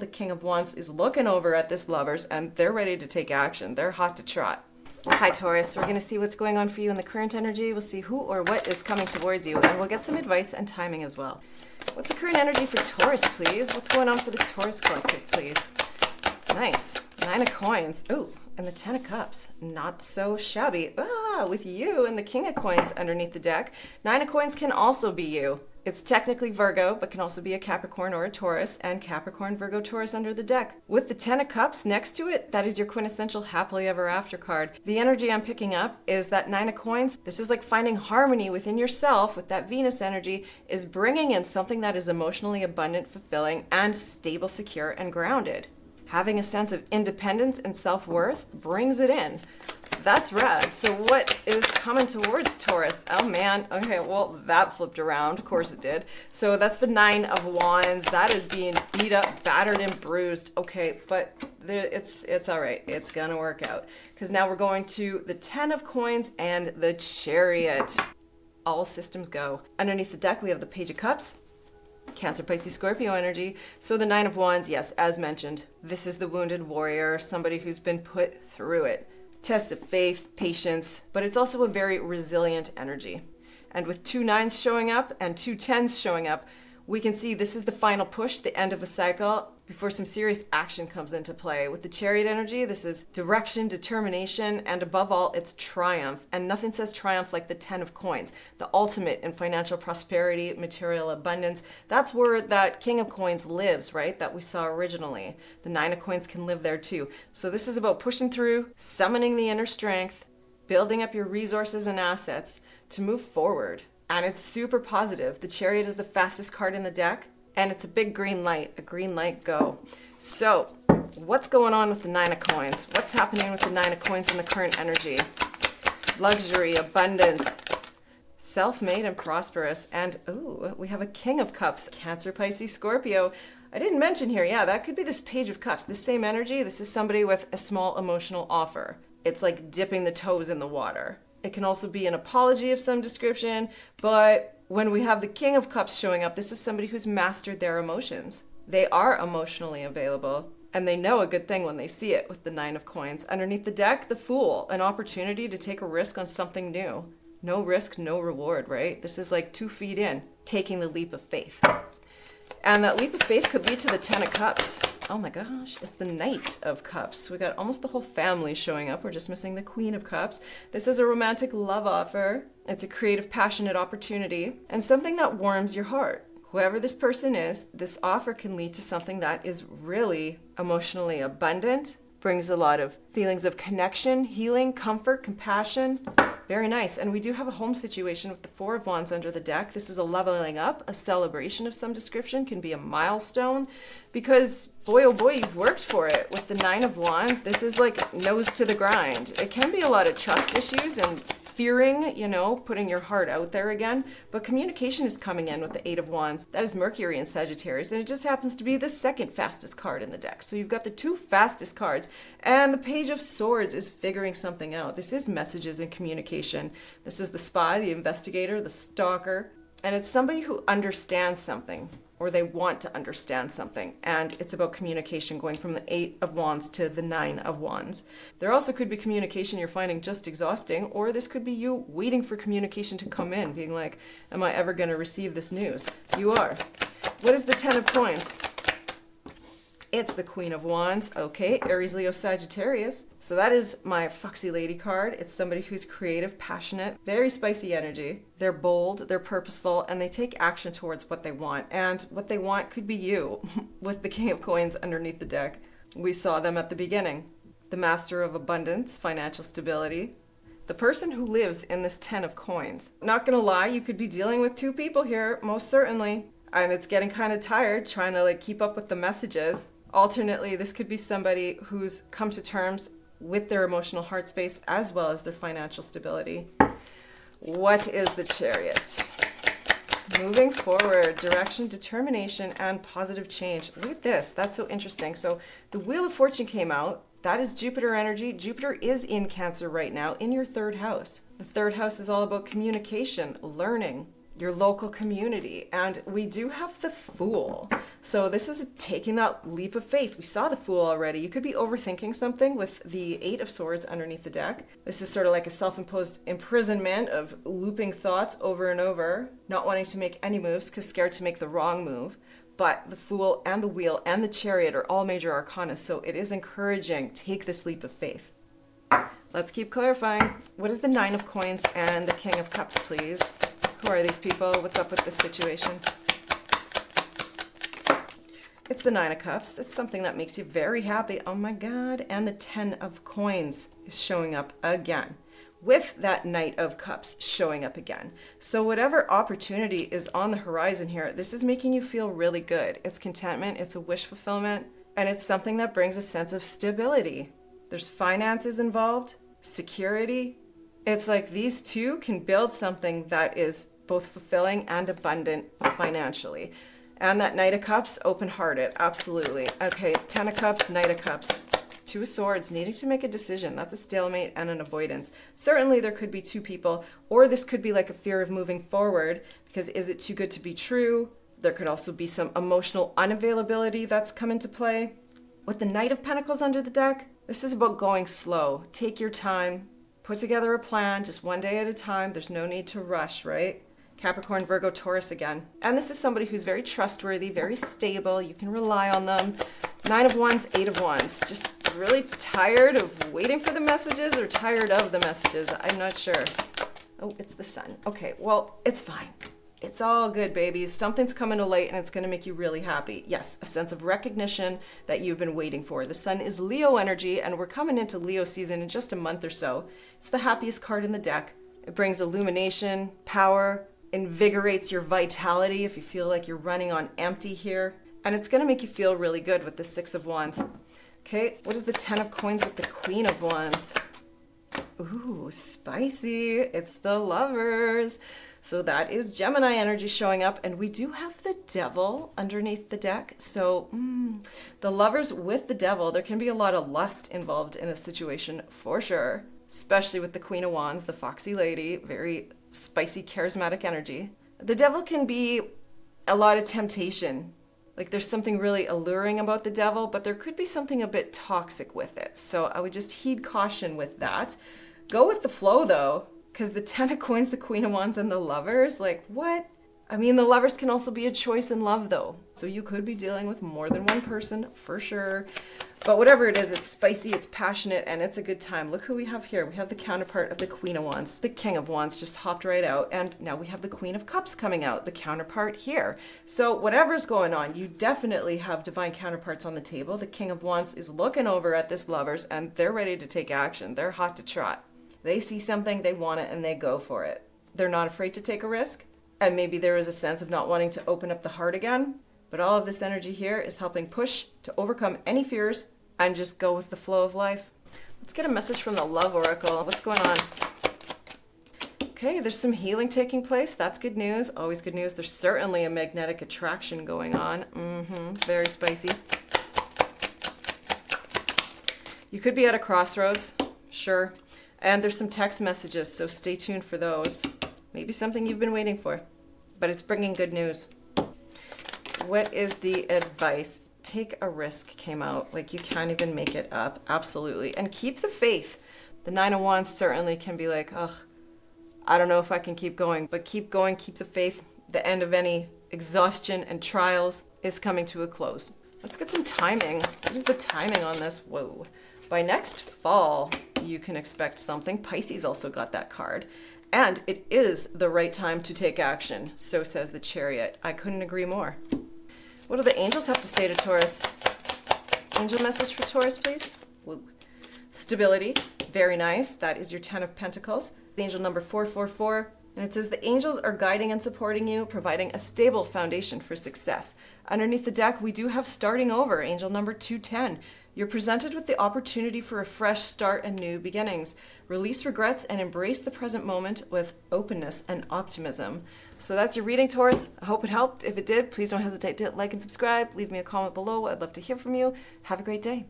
The King of Wands is looking over at this lovers and they're ready to take action. They're hot to trot. Hi Taurus, we're going to see what's going on for you in the current energy. We'll see who or what is coming towards you, and we'll get some advice and timing as well. What's the current energy for Taurus, please? What's going on for the Taurus collective, please? Nice. 9 of coins. Ooh, and the 10 of cups. Not so shabby. With you and the King of coins underneath the deck. 9 of coins can also be you. It's technically Virgo, but can also be a Capricorn or a Taurus, and Capricorn, Virgo, Taurus under the deck. With the 10 of Cups next to it, that is your quintessential happily ever after card. The energy I'm picking up is that 9 of coins. This is like finding harmony within yourself with that Venus energy, is bringing in something that is emotionally abundant, fulfilling, and stable, secure, and grounded. Having a sense of independence and self-worth brings it in. That's rad. So what is coming towards Taurus? Oh man, okay, well that flipped around, of course it did. So that's the 9 of Wands. That is being beat up, battered, and bruised. Okay, but it's all right. It's gonna work out. Because now we're going to the 10 of coins and the Chariot. All systems go. Underneath the deck we have the Page of Cups. Cancer, Pisces, Scorpio energy. So the 9 of Wands, yes, as mentioned, this is the wounded warrior, somebody who's been put through it. Test of faith, patience, but it's also a very resilient energy. And with 2 9s showing up and 2 10s showing up, we can see this is the final push, the end of a cycle, before some serious action comes into play. With the Chariot energy, this is direction, determination, and above all, it's triumph. And nothing says triumph like the 10 of coins, the ultimate in financial prosperity, material abundance. That's where that King of coins lives, right? That we saw originally. The 9 of coins can live there too. So this is about pushing through, summoning the inner strength, building up your resources and assets to move forward. And it's super positive. The Chariot is the fastest card in the deck, and it's a big green light, go. So what's going on with the 9 of coins? What's happening with the 9 of coins in the current energy? Luxury, abundance, self-made and prosperous. And ooh, we have a King of Cups, Cancer, Pisces, Scorpio. I didn't mention here, yeah, that could be this Page of Cups. This same energy, this is somebody with a small emotional offer. It's like dipping the toes in the water. It can also be an apology of some description, but when we have the King of Cups showing up, this is somebody who's mastered their emotions. They are emotionally available, and they know a good thing when they see it with the 9 of coins. Underneath the deck, the Fool, an opportunity to take a risk on something new. No risk, no reward, right? This is like 2 feet in, taking the leap of faith. And that leap of faith could lead to the 10 of Cups. Oh my gosh, it's the Knight of Cups. We got almost the whole family showing up. We're just missing the Queen of Cups. This is a romantic love offer. It's a creative, passionate opportunity and something that warms your heart. Whoever this person is, this offer can lead to something that is really emotionally abundant, brings a lot of feelings of connection, healing, comfort, compassion. Very nice. And we do have a home situation with the 4 of Wands under the deck. This is a leveling up, a celebration of some description, can be a milestone, because boy, oh boy, you've worked for it. With the 9 of Wands, this is like nose to the grind. It can be a lot of trust issues and fearing, putting your heart out there again. But communication is coming in with the 8 of Wands. That is Mercury in Sagittarius, and it just happens to be the second fastest card in the deck. So you've got the 2 fastest cards, and the Page of Swords is figuring something out. This is messages and communication. This is the spy, the investigator, the stalker, and it's somebody who understands something, or they want to understand something. And it's about communication, going from the 8 of Wands to the 9 of Wands. There also could be communication you're finding just exhausting, or this could be you waiting for communication to come in, being like, am I ever going to receive this news? You are. What is the 10 of coins? It's the Queen of Wands. Okay, Aries, Leo, Sagittarius. So that is my Foxy Lady card. It's somebody who's creative, passionate, very spicy energy. They're bold, they're purposeful, and they take action towards what they want. And what they want could be you with the King of Coins underneath the deck. We saw them at the beginning. The Master of Abundance, financial stability. The person who lives in this 10 of coins. Not gonna lie, you could be dealing with 2 people here, most certainly. And it's getting kind of tired trying to keep up with the messages. Alternately, this could be somebody who's come to terms with their emotional heart space as well as their financial stability. What is the Chariot? Moving forward, direction, determination, and positive change. Look at this. That's so interesting. So the Wheel of Fortune came out. That is Jupiter energy. Jupiter is in Cancer right now in your 3rd house. The 3rd house is all about communication, learning, your local community. And we do have the Fool. So this is taking that leap of faith. We saw the Fool already. You could be overthinking something with the Eight of Swords underneath the deck. This is sort of like a self-imposed imprisonment of looping thoughts over and over, not wanting to make any moves because scared to make the wrong move. But the Fool and the Wheel and the Chariot are all major arcana, so it is encouraging. Take this leap of faith. Let's keep clarifying. What is the Nine of Coins and the King of Cups, please? Who are these people? What's up with this situation? It's the Nine of Cups. It's something that makes you very happy. Oh my God. And the Ten of Coins is showing up again, with that Knight of Cups showing up again. So whatever opportunity is on the horizon here, this is making you feel really good. It's contentment, it's a wish fulfillment, and it's something that brings a sense of stability. There's finances involved, security. It's like these two can build something that is both fulfilling and abundant financially. And that Knight of Cups, open-hearted, absolutely. Okay, Ten of Cups, Knight of Cups. Two of Swords, needing to make a decision. That's a stalemate and an avoidance. Certainly there could be two people, or this could be like a fear of moving forward, because is it too good to be true? There could also be some emotional unavailability that's come into play. With the Knight of Pentacles under the deck, this is about going slow. Take your time. Put together a plan, just one day at a time. There's no need to rush, right? Capricorn, Virgo, Taurus again. And this is somebody who's very trustworthy, very stable. You can rely on them. Nine of Wands, Eight of Wands. Just really tired of waiting for the messages or tired of the messages. I'm not sure. Oh, it's the Sun. Okay, well, it's fine. It's all good, babies. Something's coming to light and it's going to make you really happy. Yes, a sense of recognition that you've been waiting for. The Sun is Leo energy and we're coming into Leo season in just a month or so. It's the happiest card in the deck. It brings illumination, power, invigorates your vitality if you feel like you're running on empty here. And it's going to make you feel really good with the Six of Wands. Okay, what is the Ten of Coins with the Queen of Wands? Ooh, spicy. It's the Lovers. So that is Gemini energy showing up, and we do have the Devil underneath the deck. So the Lovers with the Devil, there can be a lot of lust involved in a situation for sure, especially with the Queen of Wands, the foxy lady, very spicy, charismatic energy. The Devil can be a lot of temptation. Like there's something really alluring about the Devil, but there could be something a bit toxic with it. So I would just heed caution with that. Go with the flow though. Because the Ten of Coins, the Queen of Wands, and the Lovers, like what? I mean, the Lovers can also be a choice in love though. So you could be dealing with more than one person for sure. But whatever it is, it's spicy, it's passionate, and it's a good time. Look who we have here. We have the counterpart of the Queen of Wands. The King of Wands just hopped right out. And now we have the Queen of Cups coming out, the counterpart here. So whatever's going on, you definitely have divine counterparts on the table. The King of Wands is looking over at this Lovers, and they're ready to take action. They're hot to trot. They see something, they want it, and they go for it. They're not afraid to take a risk. And maybe there is a sense of not wanting to open up the heart again. But all of this energy here is helping push to overcome any fears and just go with the flow of life. Let's get a message from the Love Oracle. What's going on? Okay, there's some healing taking place. That's good news. Always good news. There's certainly a magnetic attraction going on. Very spicy. You could be at a crossroads. Sure. And there's some text messages, so stay tuned for those. Maybe something you've been waiting for, but it's bringing good news. What is the advice? Take a risk came out. Like you can't even make it up. Absolutely. And keep the faith. The Nine of Wands certainly can be like, ugh, I don't know if I can keep going, but keep going, keep the faith. The end of any exhaustion and trials is coming to a close. Let's get some timing. What is the timing on this? Whoa. By next fall, you can expect something. Pisces also got that card. And it is the right time to take action, so says the Chariot. I couldn't agree more. What do the angels have to say to Taurus? Angel message for Taurus, please. Woo. Stability, very nice. That is your 10 of Pentacles. The angel number 444. And it says the angels are guiding and supporting you, providing a stable foundation for success. Underneath the deck, we do have starting over, angel number 210. You're presented with the opportunity for a fresh start and new beginnings. Release regrets and embrace the present moment with openness and optimism. So that's your reading, Taurus. I hope it helped. If it did, please don't hesitate to like and subscribe. Leave me a comment below. I'd love to hear from you. Have a great day.